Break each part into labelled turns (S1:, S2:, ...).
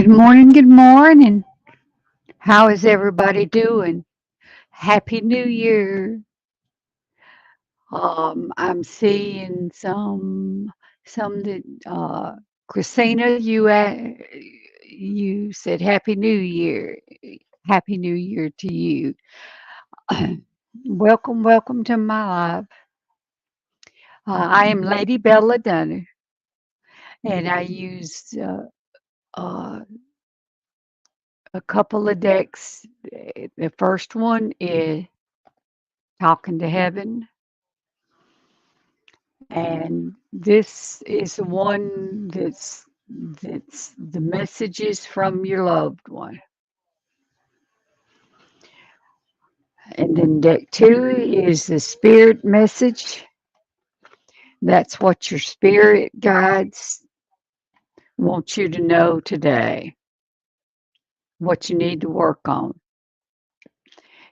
S1: Good morning, good morning. How is everybody doing? Happy New Year. I'm seeing some that Christina, you said Happy New Year. Happy New Year to you. Welcome, welcome to my live. I am Lady Bella Donna, and I use uh, a couple of decks. The first one is Talking to Heaven. And this is the one that's the messages from your loved one. And then deck two is the spirit message. That's what your spirit guides want you to know today, what you need to work on.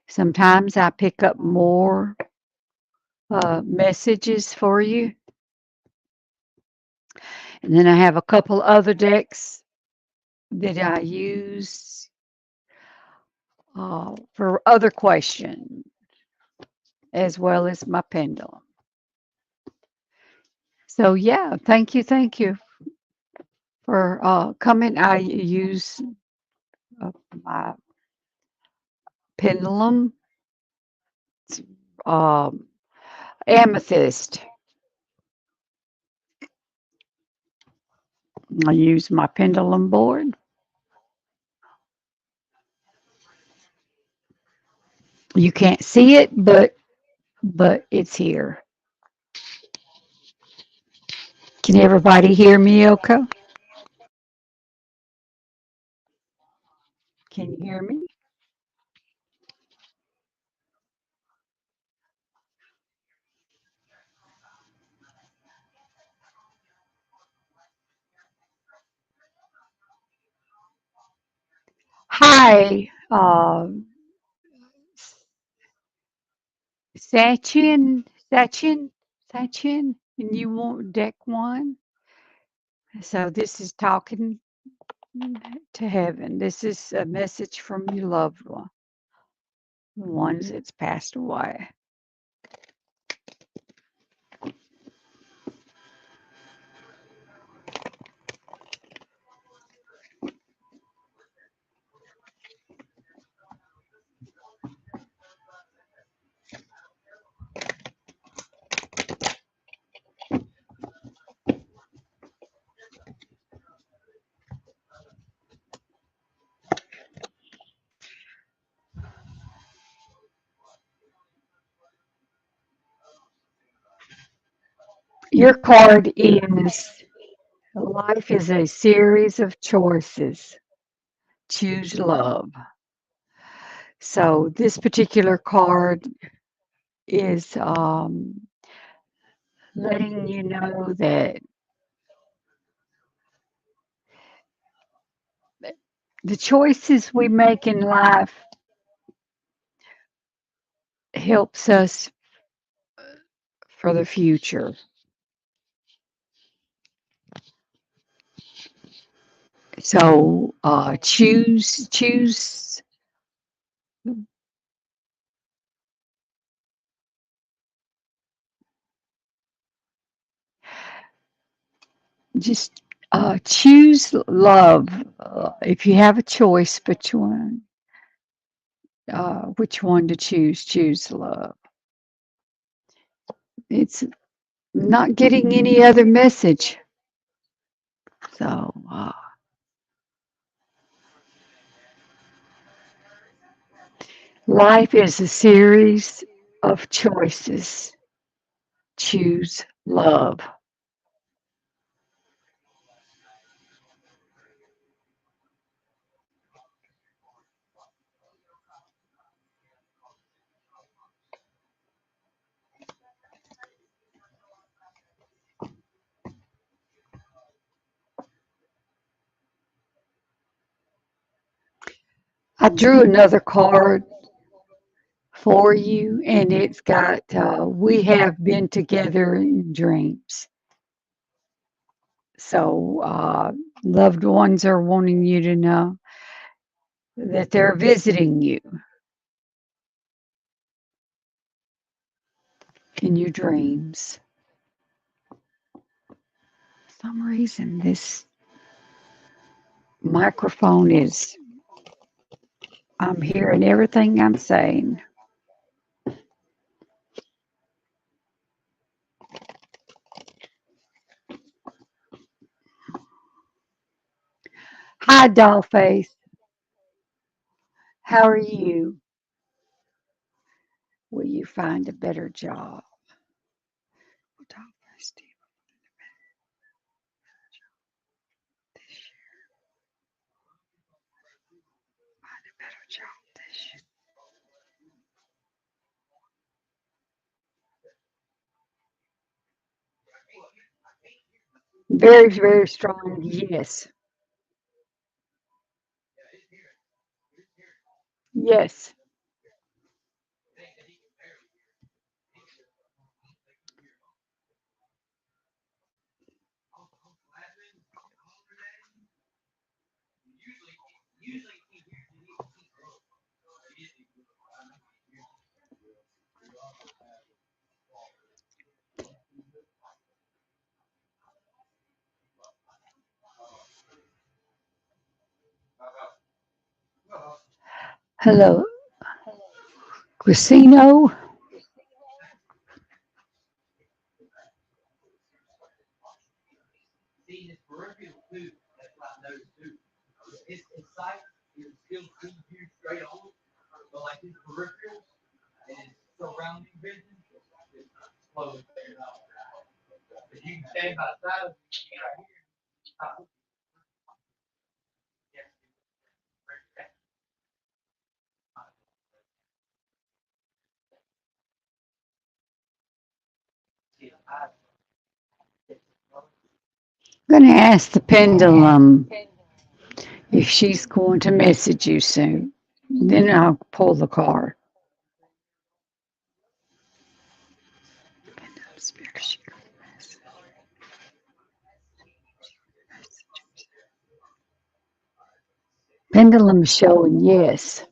S1: Sometimes I pick up more messages for you. And then I have a couple other decks that I use for other questions, as well as my pendulum. So yeah, thank you for coming. I use my pendulum, um, amethyst. I use my pendulum board. You can't see it, but it's here. Can everybody hear me? Okay. Can you hear me? Hi, Sachin, Sachin, Sachin, and you want deck one? So this is talking to heaven. This is a message from your loved one, the ones that's passed away. Your card is life is a series of choices. Choose love. So this particular card is letting you know that the choices we make in life helps us for the future. So choose just choose love. If you have a choice between which one to choose, choose love. It's not getting any other message. So life is a series of choices. Choose love. I drew another card for you, and it's got we have been together in dreams. So Loved ones are wanting you to know that they're visiting you in your dreams. For some reason, this microphone is, I'm hearing everything I'm saying. Hi, Dollface. How are you? Will you find a better job? Dollface, do you find a better job this year? Very, very strong. Yes. Yes. Hello, Casino. I'm going to ask the pendulum if she's going to message you soon. Then I'll pull the card. Pendulum showing yes.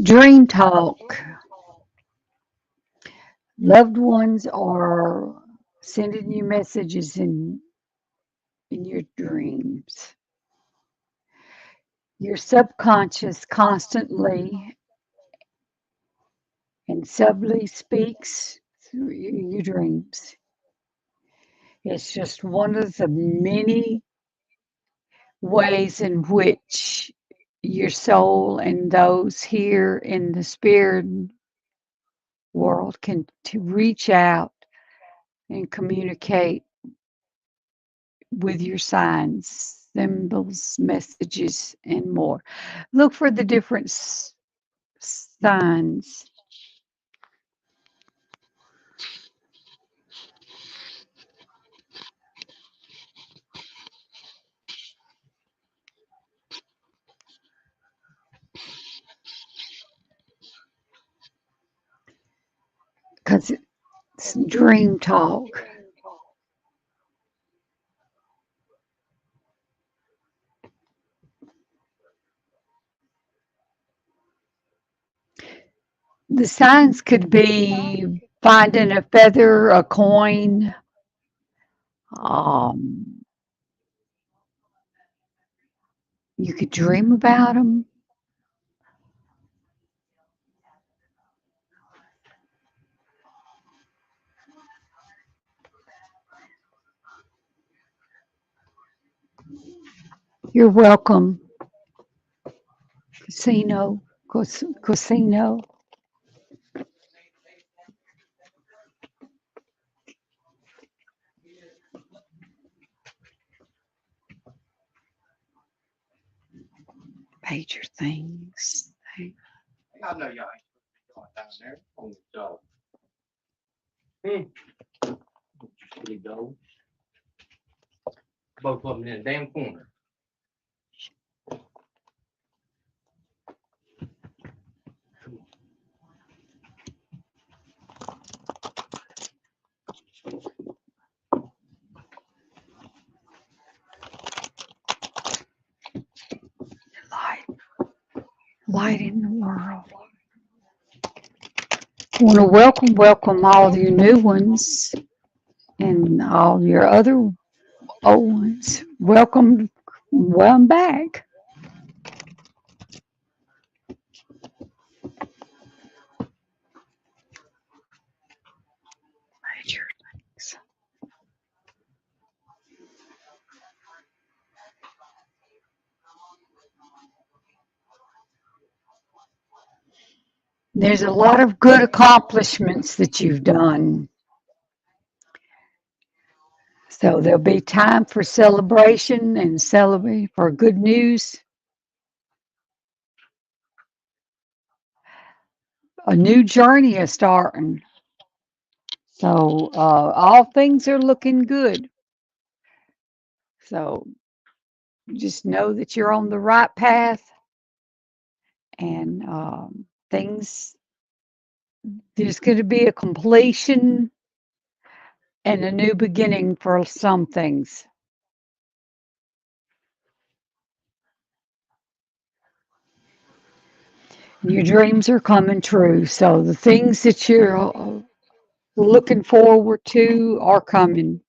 S1: Dream talk. Loved ones are sending you messages in your dreams. Your subconscious constantly and subtly speaks through your dreams. It's just one of the many ways in which your soul and those here in the spirit world can to reach out and communicate with your signs, symbols, messages, and more. Look for the different signs because it's dream talk. The signs could be finding a feather, a coin. Um, you could dream about them. You're welcome, casino, casino. Major things.
S2: I know y'all ain't supposed to be going down there on the dog. Hmm. Just let go. Both of them in the damn corner.
S1: Light, light in the world. I want to welcome all your new ones and all your other old ones. Welcome back. Major things. There's a lot of good accomplishments that you've done. So there'll be time for celebration and celebrate for good news. A new journey is starting. So all things are looking good. So just know that you're on the right path and things, there's going to be a completion and a new beginning for some things. Your dreams are coming true. So the things that you're looking forward to are coming.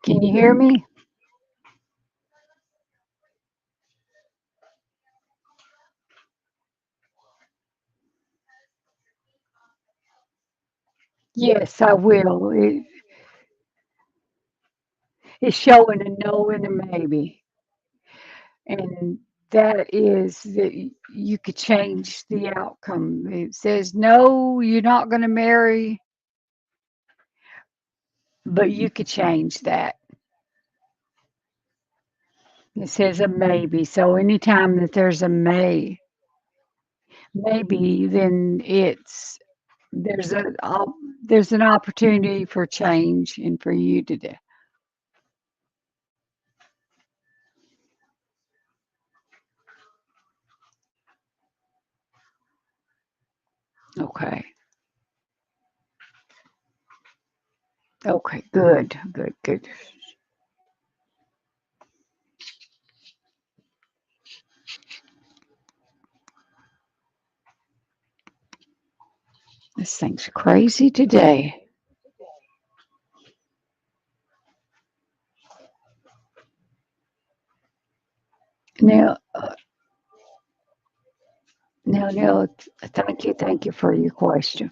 S1: Can you hear me? Yes, I will. It's showing a no and a maybe. And that is that you could change the outcome. It says, no, you're not going to marry, but you could change that. It says a maybe. So anytime that there's a may, maybe then there's there's an opportunity for change and for you to do. Okay. Okay. Good. Good. Good. This thing's crazy today. Now, now, thank you for your question.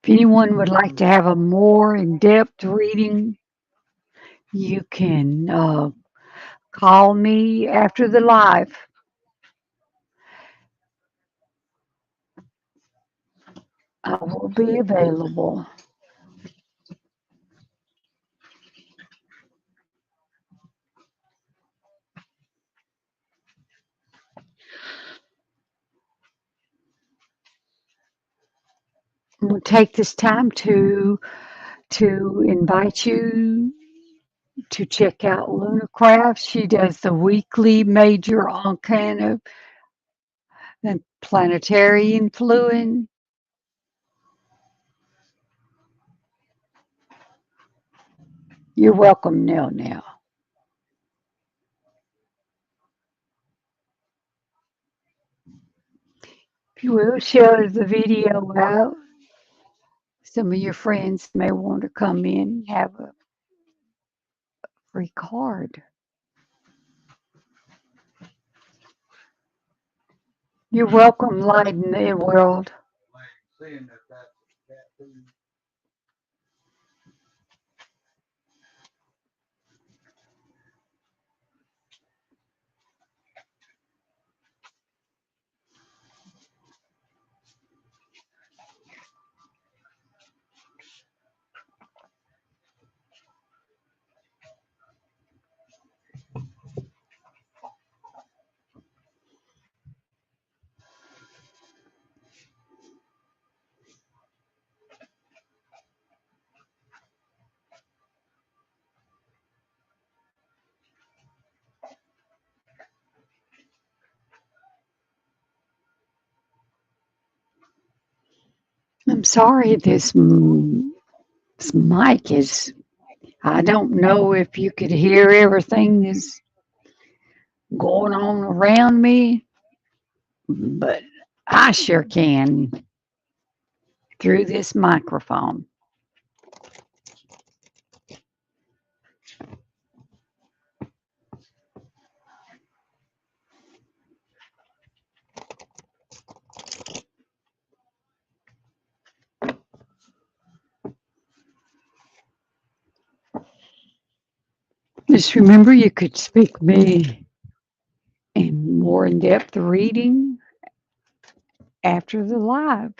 S1: If anyone would like to have a more in-depth reading, you can call me after the live. I will be available. We'll take this time to invite you to check out Luna Crafts. She does the weekly major arcana and planetary influence. You're welcome, Nell. Now, if you will share the video out, some of your friends may want to come in and have a free card. You're welcome, light in the world. I'm sorry, this mic is. I don't know if you could hear everything that's going on around me, but I sure can through this microphone. Just remember, you could speak me in more in depth reading after the live.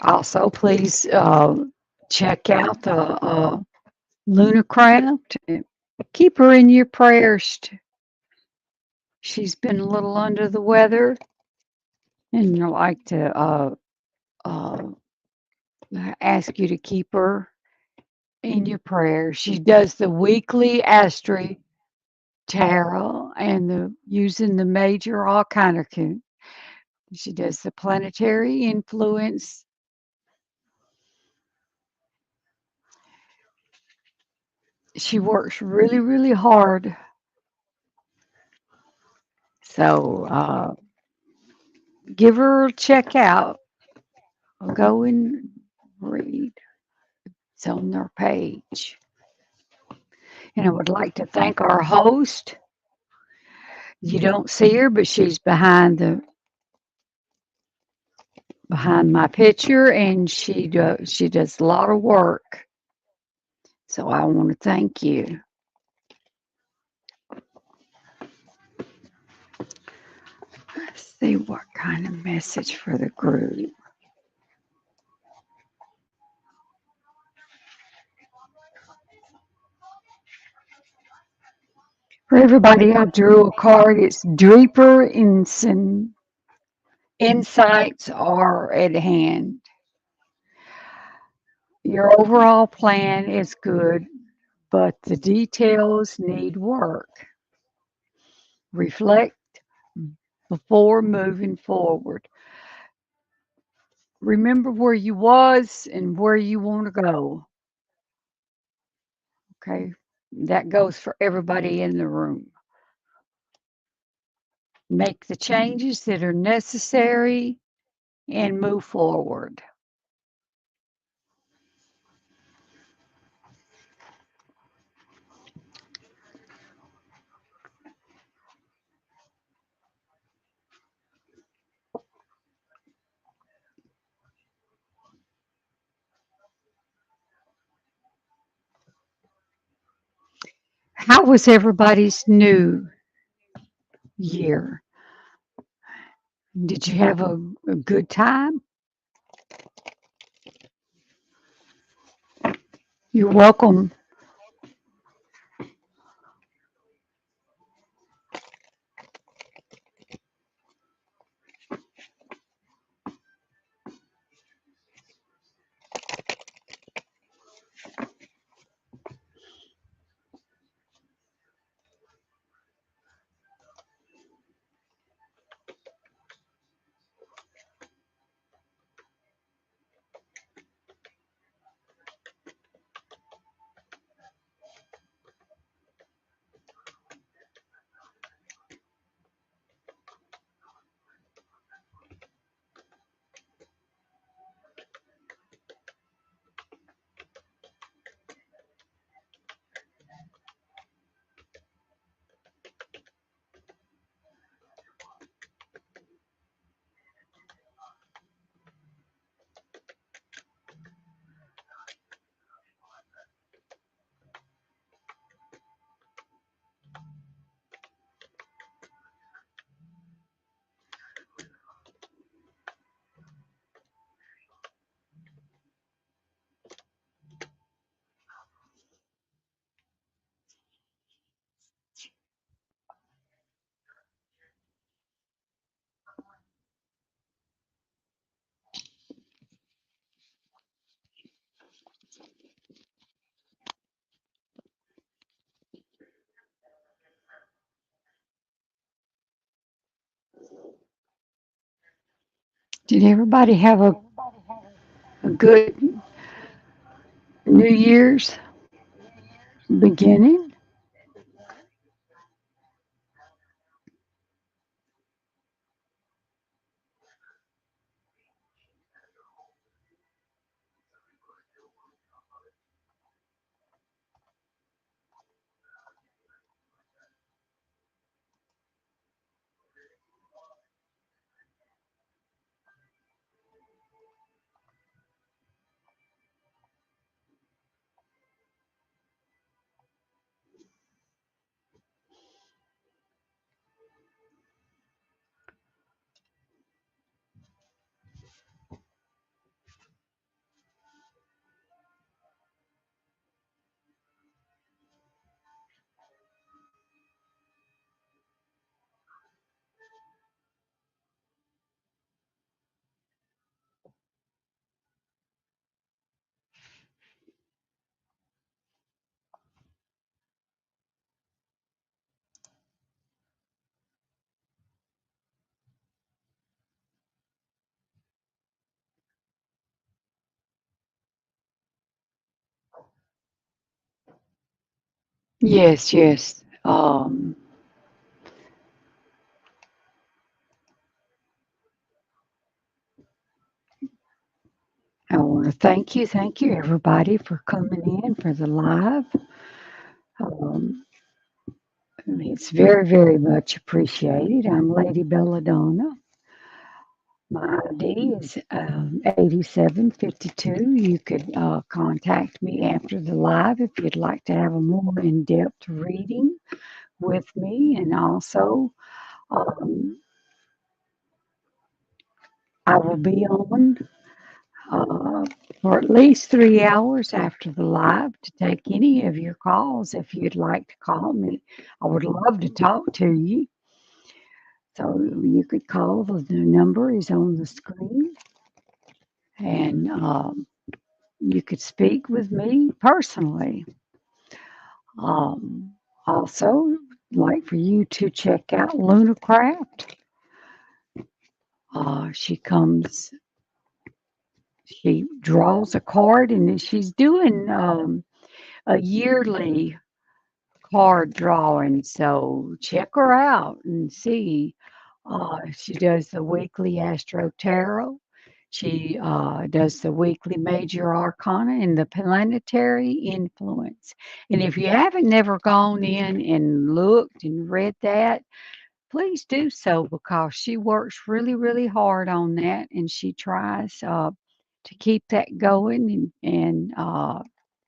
S1: Also, please check out the Luna Craft. Keep her in your prayers. She's been a little under the weather, and I'd like to uh, ask you to keep her in your prayers. She does the weekly Astri tarot and the using the major arcana. She does the planetary influence. She works really, really hard. So give her a check out. Go and read. It's on their page. And I would like to thank our host. You don't see her, but she's behind my picture, and she does a lot of work. So I want to thank you. Let's see what kind of message for the group. everybody, I drew a card. It's deeper insights are at hand. Your overall plan is good, but the details need work. Reflect before moving forward. Remember where you was and where you want to go. Okay. That goes for everybody in the room. Make the changes that are necessary and move forward. How was everybody's new year? Did you have a good time? You're welcome. Did everybody have a good New Year's beginning? Yes, yes. I want to thank you, everybody, for coming in for the live. Um, it's very, very much appreciated. I'm Lady Bella Donna. My ID is 8752. You could contact me after the live if you'd like to have a more in-depth reading with me. And also, um, I will be on uh, for at least 3 hours after the live to take any of your calls if you'd like to call me. I would love to talk to you. So you could call. The number is on the screen, and you could speak with me personally. Um, Also, like for you to check out Luna Craft. She comes, she draws a card, and then she's doing a yearly card drawing. So check her out and see. She does the weekly Astro Tarot. She does the weekly Major Arcana and the Planetary Influence. And if you haven't never gone in and looked and read that, please do so because she works really, really hard on that and she tries to keep that going and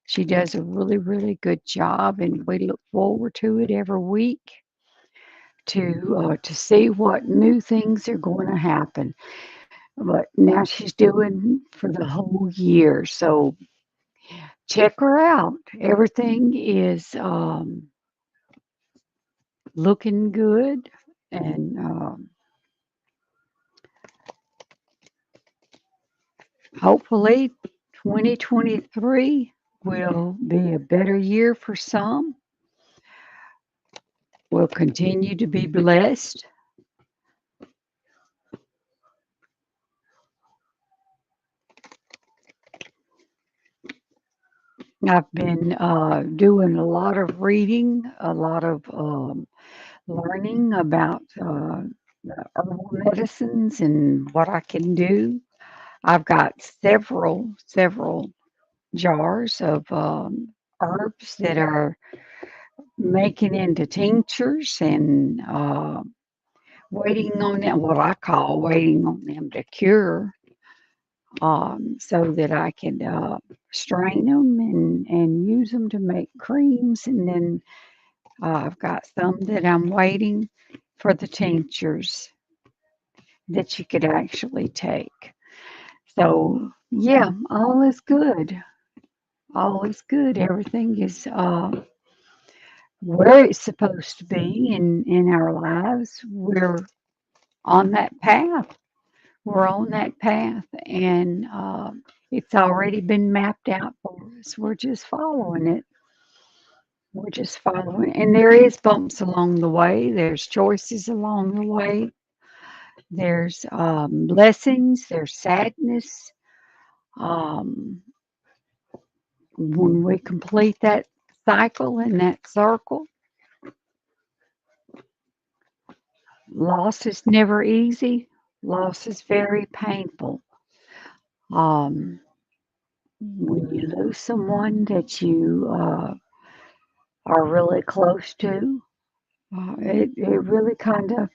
S1: she does a really, really good job and we look forward to it every week to see what new things are going to happen. But now she's doing for the whole year, so check her out. Everything is looking good, and hopefully 2023 will be a better year for some. We'll continue to be blessed. I've been doing a lot of reading, a lot of learning about the herbal medicines and what I can do. I've got several jars of herbs that are making into tinctures and waiting on them, what I call waiting on them to cure, so that I can strain them and use them to make creams. And then I've got some that I'm waiting for the tinctures that you could actually take. So, yeah, all is good. All is good. Everything is where it's supposed to be in our lives. We're on that path. We're on that path, and it's already been mapped out for us. We're just following it. We're just following, and there is bumps along the way. There's choices along the way. There's blessings. There's sadness. Um, when we complete that cycle and that circle, loss is never easy. Loss is very painful. Um, when you lose someone that you are really close to, it really kind of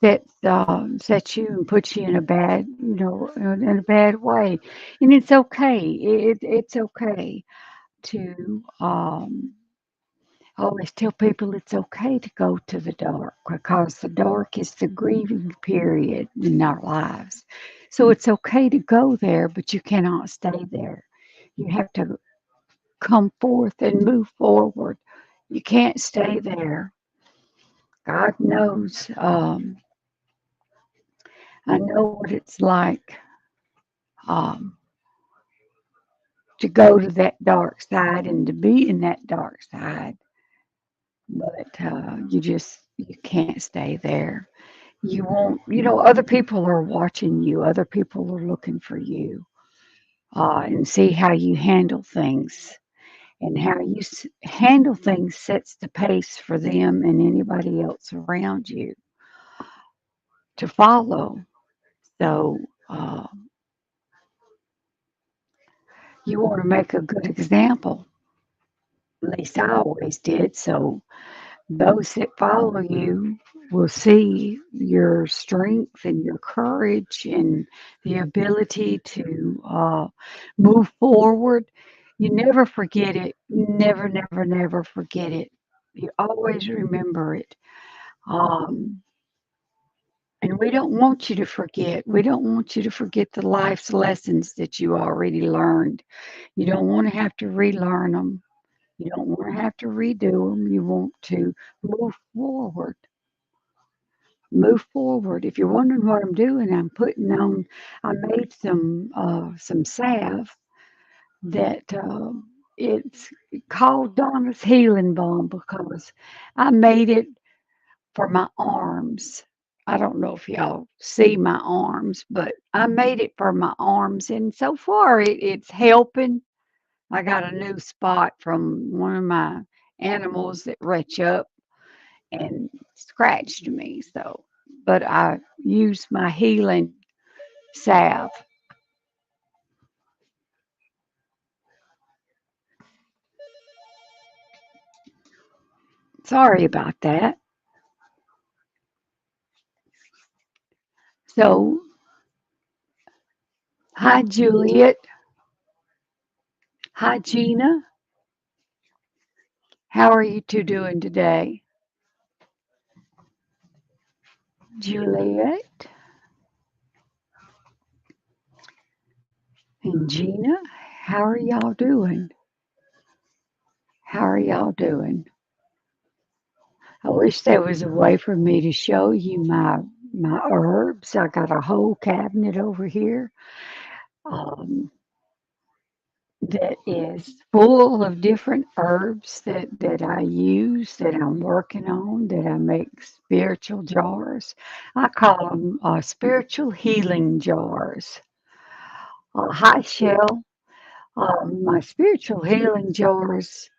S1: sets you and puts you in a bad, in a bad way. And it's okay. It's okay to I always tell people it's okay to go to the dark because the dark is the grieving period in our lives. So it's okay to go there, but you cannot stay there. You have to come forth and move forward. You can't stay there. God knows. I know what it's like um, to go to that dark side and to be in that dark side, but you can't stay there. You won't. Other people are watching you. Other people are looking for you, and see how you handle things. And how you handle things sets the pace for them and anybody else around you to follow. So you want to make a good example. At least I always did. So those that follow you will see your strength and your courage and the ability to move forward. You never forget it. Never, never, never forget it. You always remember it. Um, And we don't want you to forget. We don't want you to forget the life's lessons that you already learned. You don't want to have to relearn them. You don't want to have to redo them. You want to move forward. Move forward. If you're wondering what I'm doing, I'm putting on. I made some salve that it's called Donna's Healing Balm because I made it for my arms. I don't know if y'all see my arms, but I made it for my arms, and so far it's helping. I got a new spot from one of my animals that retch up and scratched me. So, but I used my healing salve. Sorry about that. So, hi Juliet. Hi Gina. How are you two doing today? Juliet and Gina, how are y'all doing? How are y'all doing? I wish there was a way for me to show you my herbs. I got a whole cabinet over here um, that is full of different herbs that I use, that I'm working on, that I make spiritual jars. I call them spiritual healing jars. Hi, Shell. My spiritual healing jars,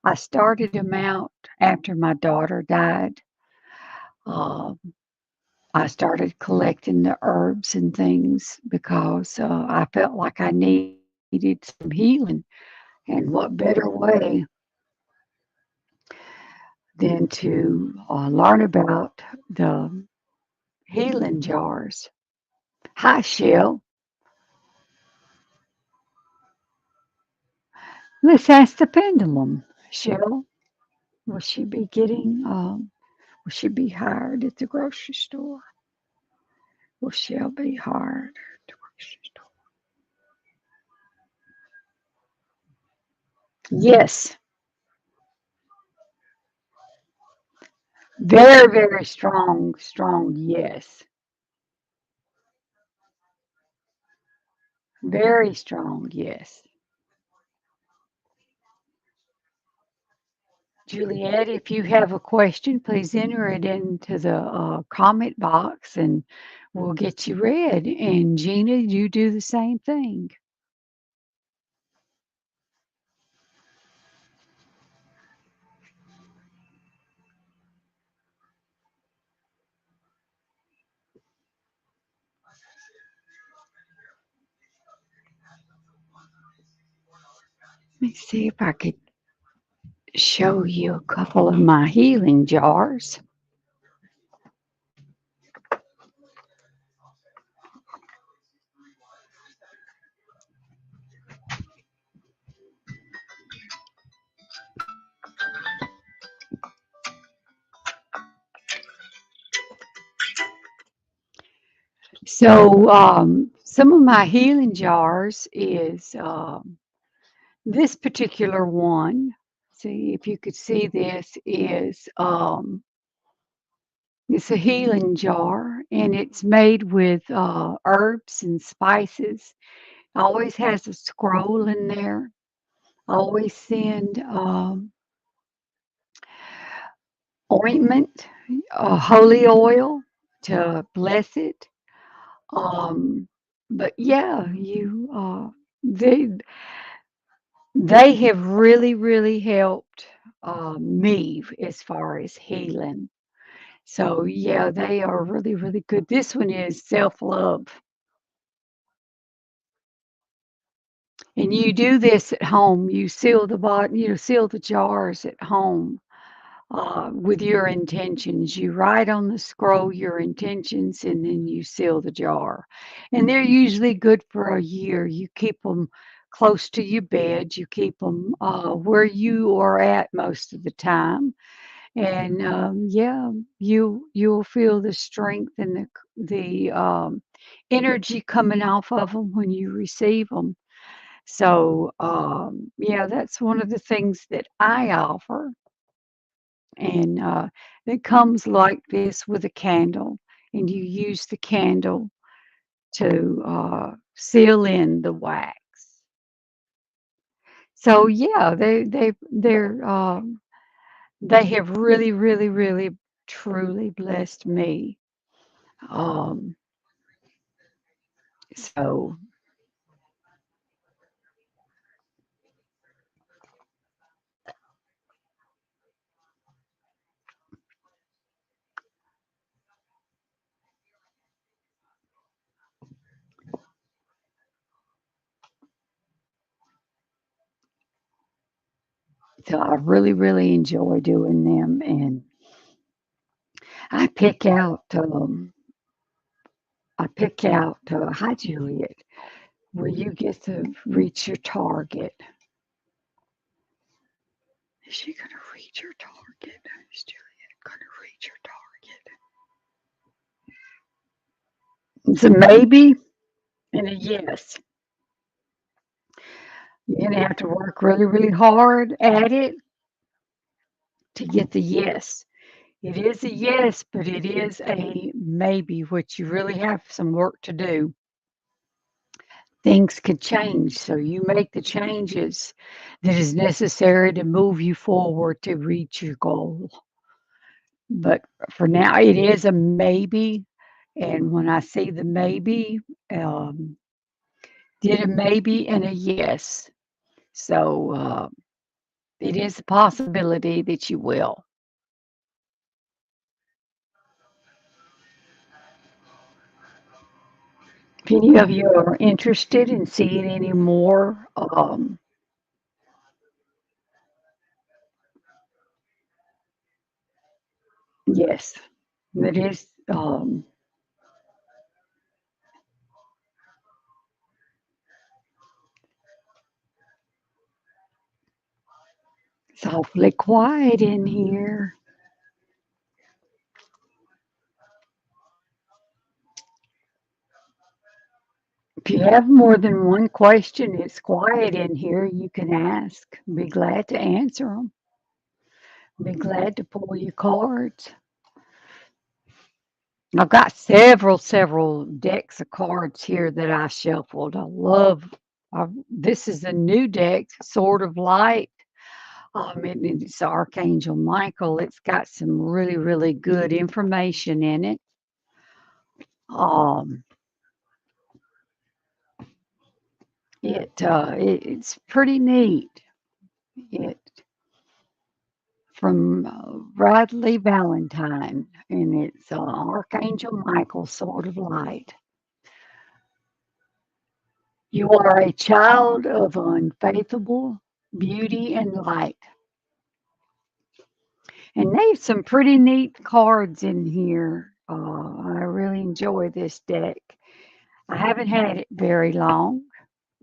S1: I started them out after my daughter died. Uh, I started collecting the herbs and things because I felt like I needed some healing. And what better way than to learn about the healing jars? Hi, Shell. Let's ask the pendulum. Shell, will she be will she be hired at the grocery store? Will Shell be hired at the grocery store? Yes, very, very strong, strong, yes. Very strong, yes. Juliet, if you have a question, please enter it into the comment box and we'll get you read. And Gina, you do the same thing. Let me see if I could show you a couple of my healing jars. So, some of my healing jars is this particular one. See if you could see this is it's a healing jar, and it's made with herbs and spices. Always has a scroll in there. Always send ointment, holy oil to bless it. Um, but yeah, you they they have really, really helped me as far as healing. So yeah, they are really, really good. This one is self-love. And you do this at home. You seal the bottom, seal the jars at home with your intentions. You write on the scroll your intentions and then you seal the jar. And they're usually good for a year. You keep them close to your bed, you keep them where you are at most of the time. And yeah, you'll feel the strength and the energy coming off of them when you receive them. So yeah, that's one of the things that I offer, and it comes like this with a candle, and you use the candle to seal in the wax. So yeah, they have really, really, really, truly blessed me. Um, so so I really, really enjoy doing them, and I pick out hi Juliet, where you get to reach your target. Is she gonna reach your target? Is Juliet gonna reach your target? It's a maybe and a yes. You're gonna have to work really, really hard at it to get the yes. It is a yes, but it is a maybe, which you really have some work to do. Things could change, so you make the changes that is necessary to move you forward to reach your goal. But for now, it is a maybe, and when I see the maybe, um, did a maybe and a yes. So it is a possibility that you will. If any of you are interested in seeing any more, yes, it is it's awfully quiet in here. If you have more than one question, it's quiet in here, you can ask. Be glad to answer them. Be glad to pull your cards. I've got several decks of cards here that I shuffled. I love. This is a new deck, Sword of Light. It's Archangel Michael. It's got some really, really good information in it. Um, it's pretty neat. It from Bradley Valentine, and it's Archangel Michael, Sword of Light. You are a child of unfathomable beauty and light. And there's some pretty neat cards in here. I really enjoy this deck. I haven't had it very long,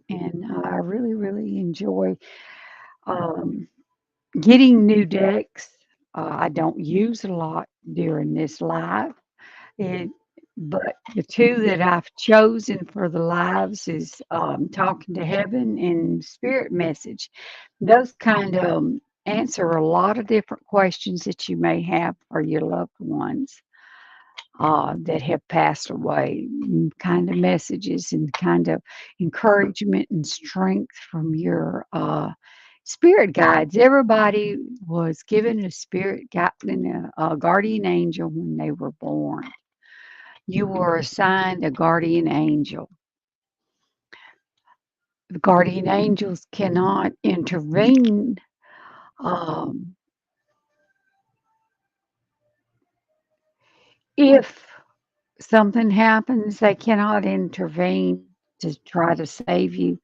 S1: and I really, really enjoy um, getting new decks. I don't use a lot during this live. It, but the two that I've chosen for the lives is Talking to Heaven and Spirit Message. Those kind of answer a lot of different questions that you may have for your loved ones that have passed away, kind of messages and kind of encouragement and strength from your spirit guides. Everybody was given a spirit guide and a guardian angel when they were born. You were assigned a guardian angel. The guardian angels cannot intervene um, if something happens. They cannot intervene to try to save you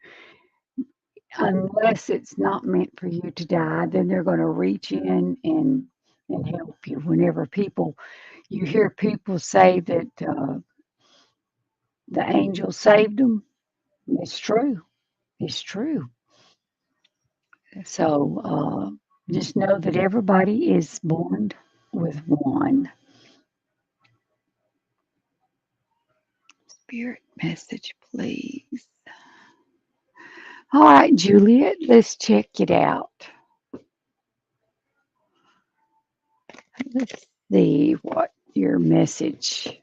S1: unless it's not meant for you to die. Then they're going to reach in and help you. Whenever you hear people say that the angel saved them, it's true. It's true. So. Just know that everybody is born with one. Spirit message, please. All right, Juliet, let's check it out. Let's see what your message.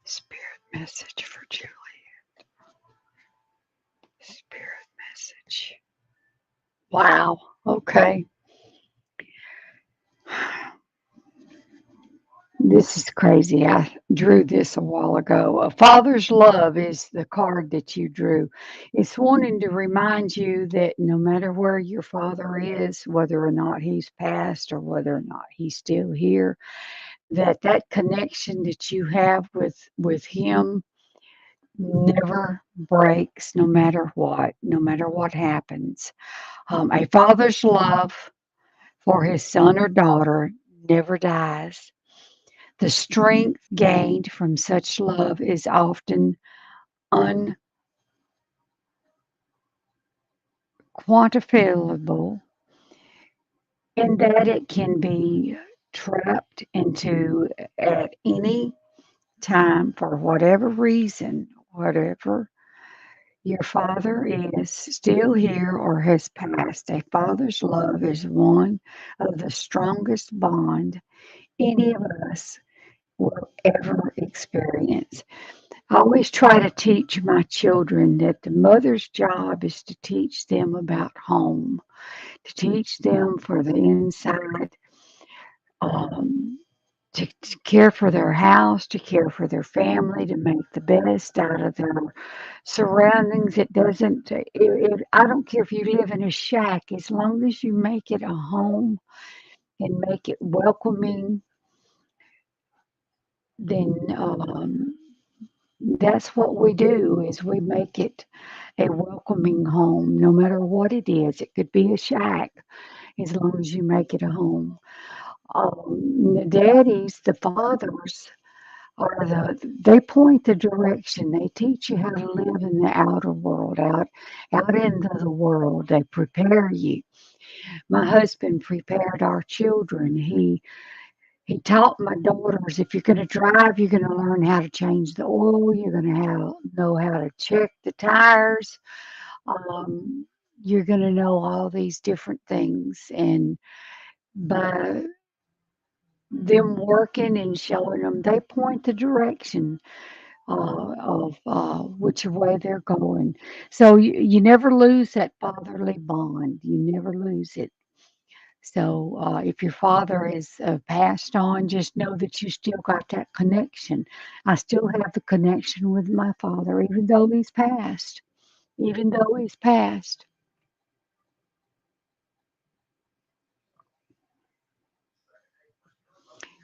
S1: Spirit message for Juliet. Spirit message. Wow. Okay. This is crazy. I drew this a while ago. A father's love is the card that you drew. It's wanting to remind you that no matter where your father is, whether or not he's passed or whether or not he's still here, that that connection that you have with him never breaks, no matter what happens. A father's love for his son or daughter never dies. The strength gained from such love is often unquantifiable in that it can be trapped into at any time for whatever reason, whatever your father is still here or has passed. A father's love is one of the strongest bond any of us will ever experience. I always try to teach my children that the mother's job is to teach them about home, to teach them for the inside, um, to care for their house, to care for their family, to make the best out of their surroundings. It doesn't, I don't care if you live in a shack, as long as you make it a home and make it welcoming, then that's what we do is we make it a welcoming home, no matter what it is. It could be a shack as long as you make it a home. The daddies, the fathers, are they point the direction. They teach you how to live in the outer world, out into the world. They prepare you. My husband prepared our children. He taught my daughters if you're going to drive, you're going to learn how to change the oil. You're going to know how to check the tires. Um, you're going to know all these different things. And by them working and showing them, they point the direction of which way they're going. So you never lose that fatherly bond. You never lose it. So if your father is passed on, just know that you still got that connection. I still have the connection with my father, even though he's passed. Even though he's passed.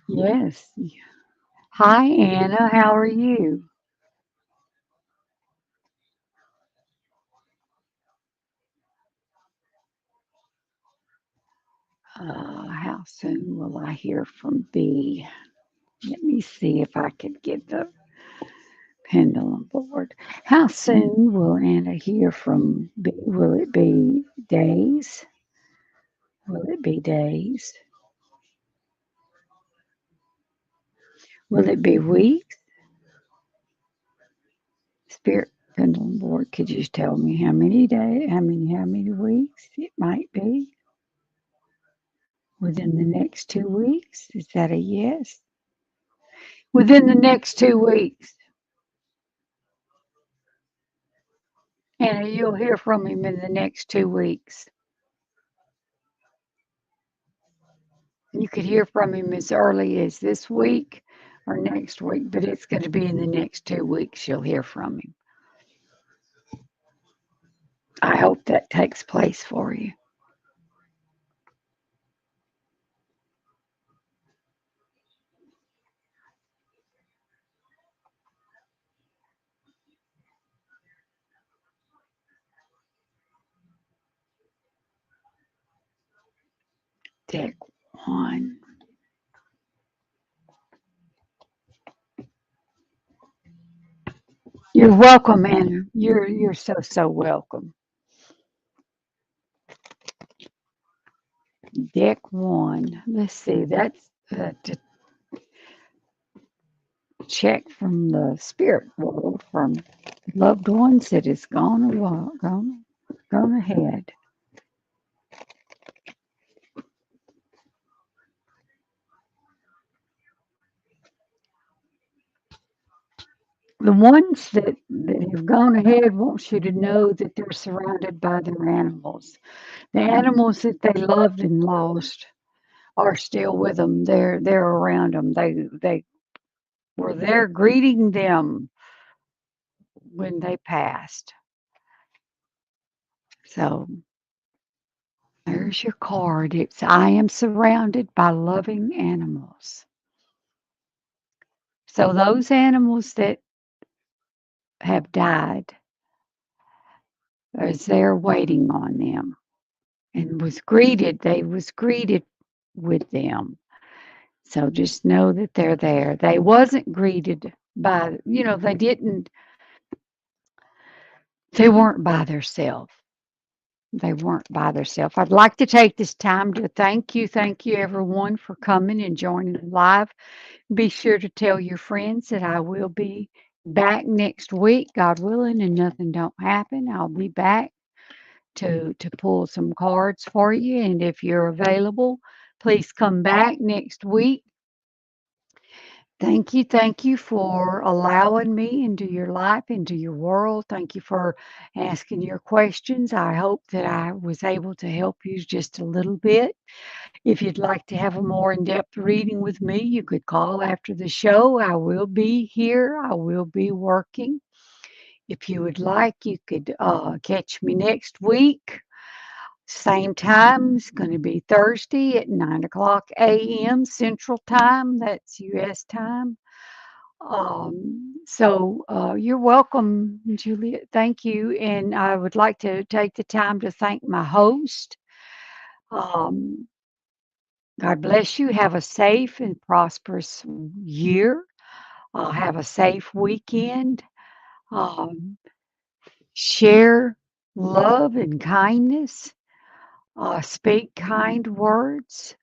S1: Yes. Hi, Anna. How are you? How soon will I hear from B? Let me see if I can get the pendulum board. How soon will Anna hear from B? Will it be days? Will it be days? Will it be weeks? Spirit pendulum board, could you tell me how many days, how many weeks it might be within the next 2 weeks? Is that a yes? Within the next 2 weeks. Anna, you'll hear from him in the next 2 weeks. You could hear from him as early as this week or next week, but it's going to be in the next 2 weeks you'll hear from him. I hope that takes place for you. Deck one. You're welcome, Anna. You're so welcome. Deck one. Let's see. That's to check from the spirit world from loved ones that has gone ahead. The ones that have gone ahead wants you to know that they're surrounded by their animals. The animals that they loved and lost are still with them. They're around them. They were there greeting them when they passed. So there's your card. It's I am surrounded by loving animals. So those animals that have died is there waiting on them and they was greeted with them. So just know that they're there. They wasn't greeted by, they weren't by themselves. They weren't by themselves. I'd like to take this time to thank you everyone for coming and joining live. Be sure to tell your friends that I will be back next week, God willing, and nothing don't happen. I'll be back to pull some cards for you. And if you're available, please come back next week. Thank you for allowing me into your life, into your world. Thank you for asking your questions. I hope that I was able to help you just a little bit. If you'd like to have a more in depth reading with me, you could call after the show. I will be here, I will be working. If you would like, you could catch me next week. Same time, it's going to be Thursday at 9 o'clock a.m. Central Time. That's U.S. time. You're welcome, Juliet. Thank you. And I would like to take the time to thank my host. Um, God bless you. Have a safe and prosperous year. Have a safe weekend. Um, share love and kindness. Speak kind words.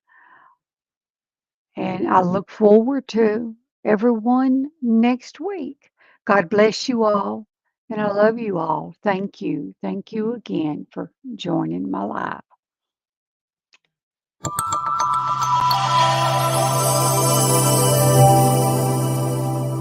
S1: And I look forward to everyone next week. God bless you all. And I love you all. Thank you. Thank you again for joining my life.